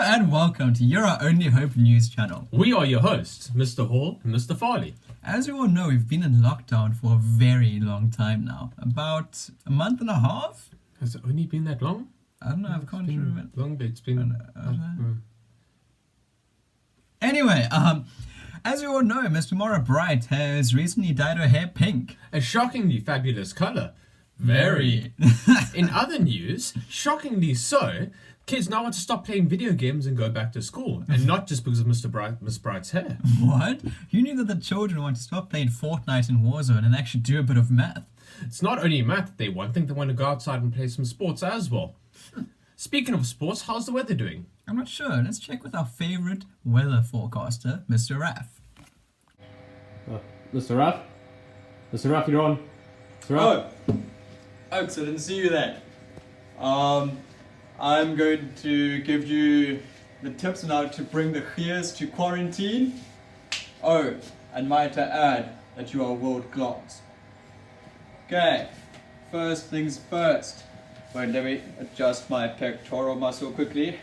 and welcome to Your Only Hope News channel. We are your hosts, Mr. Hall and Mr. Farley. As you all know, we've been in lockdown for a very long time now. About a month and a half? Has it only been that long? I don't know, I can't remember. Long, but it's been... Anyway, as you all know, Miss Tomorrow Bright has recently dyed her hair pink. A shockingly fabulous colour. Very. In other news, shockingly so, kids now want to stop playing video games and go back to school. And not just because of Miss Bright's hair. What? You knew that the children want to stop playing Fortnite and Warzone and actually do a bit of math. It's not only math they want, I think they want to go outside and play some sports as well. Speaking of sports, how's the weather doing? I'm not sure. Let's check with our favourite weather forecaster, Mr. Raff. Mr. Raff? Mr. Raff, you're on. Mr. Raff? Oh, Oaks, I didn't see you there. I'm going to give you the tips on how to bring the Gears to quarantine. Oh, and might I add that you are world class. Okay, first things first. Wait, let me adjust my pectoral muscle quickly.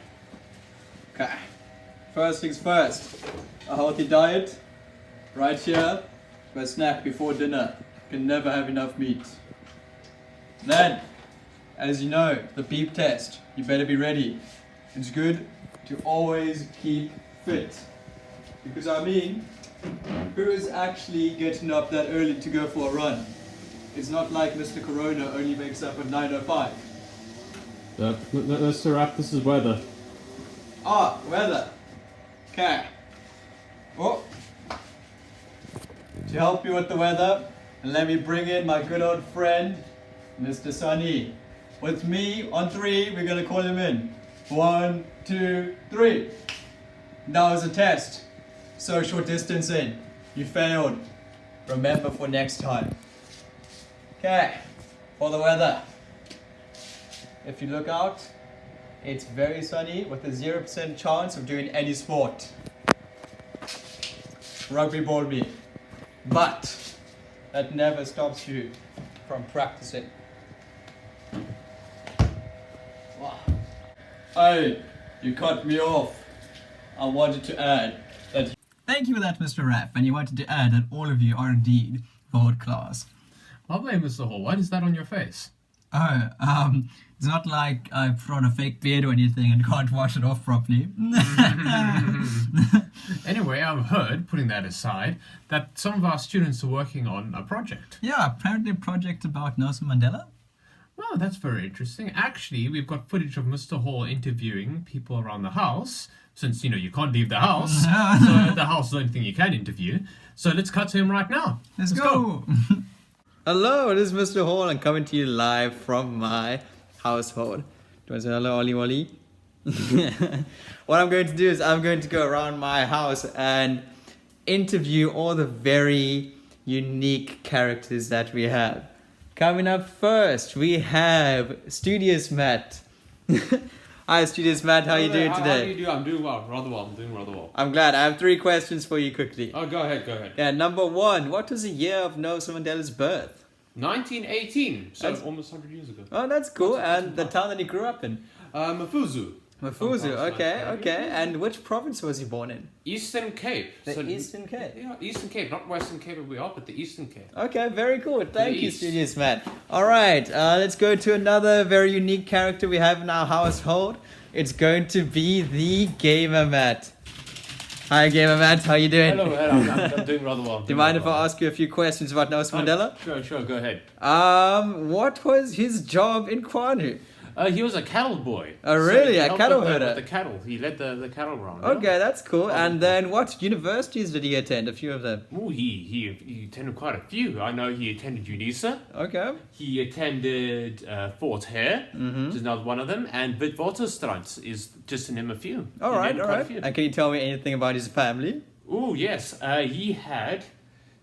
Okay, first things first. A healthy diet. Right here, a snack before dinner. You can never have enough meat. Then, as you know, the beep test. You better be ready. It's good to always keep fit. Because I mean, who is actually getting up that early to go for a run? It's not like Mr. Corona only wakes up at 9:05. Mr. Raff, this is weather. Ah, weather. Okay. Oh. To help you with the weather, let me bring in my good old friend, Mr. Sunny. With me, on 3, we're going to call him in. 1, 2, 3. That was a test. Social distancing. You failed. Remember for next time. Okay, for the weather. If you look out, it's very sunny with a 0% chance of doing any sport. Rugby bored me. But that never stops you from practicing. Wow. Hey, you cut me off. I wanted to add that. Thank you for that, Mr. Raff, and you wanted to add that all of you are indeed world class. Lovely, Mr. Hall. What is that on your face? Oh, it's not like I've put on a fake beard or anything and can't wash it off properly. Anyway, I've heard, putting that aside, that some of our students are working on a project. Yeah, apparently a project about Nelson Mandela. Well, that's very interesting. Actually, we've got footage of Mr. Hall interviewing people around the house, since, you can't leave the house. So the house is the only thing you can interview. So let's cut to him right now. Let's go. Hello, this is Mr. Hall. I'm coming to you live from my household. Do you want to say hello, Ollie Wally? What I'm going to do is I'm going to go around my house and interview all the very unique characters that we have. Coming up first, we have Studious Matt. Hi, Studious Matt. How are you doing today? How do you do? I'm doing well. I'm doing rather well. I'm glad. I have 3 questions for you quickly. Oh, go ahead. Yeah, number 1. What was the year of Nelson Mandela's birth? 1918, so That's- almost 100 years ago. Oh, that's cool. And the town that he grew up in? Mafuzu. Mafuzu. Okay. And which province was he born in? Eastern Cape. The Eastern Cape. Yeah, Eastern Cape, not Western Cape where we are, but the Eastern Cape. Okay, very cool. Thank you, East. Studious Matt. All right, let's go to another very unique character we have in our household. It's going to be the Gamer Matt. Hi, Gamer Matt. How you doing? Hello, I'm doing rather well. Do you mind if I ask you a few questions about Nelson Mandela? Sure, go ahead. What was his job in Kwanu? He was a cattle boy. Oh, really? he A helped cattle with herder? The cattle. He led the cattle round. Okay, that's cool. And then what universities did he attend? A few of them. Ooh, he attended quite a few. I know he attended UNISA. Okay. He attended Fort Hare, which is another one of them, and Witwatersrand is just to name a few. All He right. named quite a few. And can you tell me anything about his family? Oh, yes. He had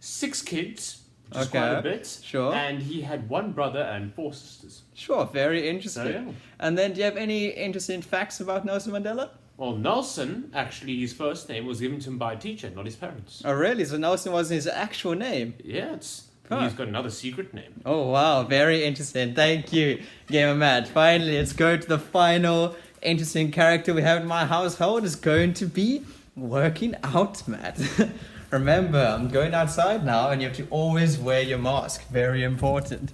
6 kids, which is quite a bit. Sure. And he had 1 brother and 4 sisters. Sure, very interesting. So, yeah. And then, do you have any interesting facts about Nelson Mandela? Well, Nelson, actually, his first name was given to him by a teacher, not his parents. Oh, really? So Nelson wasn't his actual name? Yeah, he's got another secret name. Oh, wow. Very interesting. Thank you, Gamer Matt. Finally, let's go to the final interesting character we have in my household is going to be working out, Matt. Remember, I'm going outside now and you have to always wear your mask. Very important.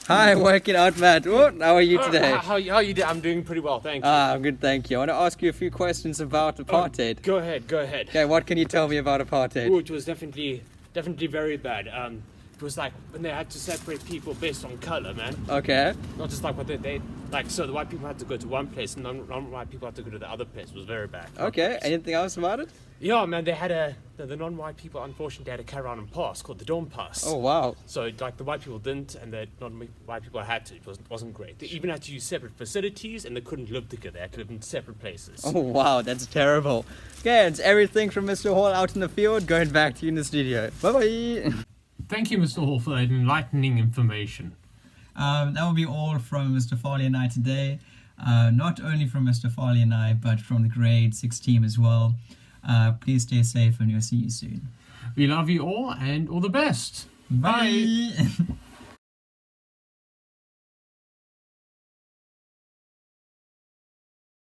Hi, working out, Matt. What? How are you today? How you doing? I'm doing pretty well, thank you. I'm good, thank you. I want to ask you a few questions about apartheid. Go ahead. Okay, what can you tell me about apartheid? Ooh, it was definitely very bad. It was like when they had to separate people based on color, man. Okay. Not just like what they like. So the white people had to go to one place, and non-white people had to go to the other place. It was very bad. Okay. Anything else about it? Yeah, man. They had the non-white people. Unfortunately, had a carry on pass called the Dawn Pass. Oh wow. So like the white people didn't, and the non-white people had to. It wasn't great. They even had to use separate facilities, and they couldn't live together. They had to live in separate places. Oh wow, that's terrible. Okay, it's everything from Mr. Hall out in the field. Going back to you in the studio. Bye bye. Thank you, Mr. Hall, for that enlightening information. That will be all from Mr. Farley and I today. Not only from Mr. Farley and I, but from the grade 6 team as well. Please stay safe and we'll see you soon. We love you all and all the best. Bye.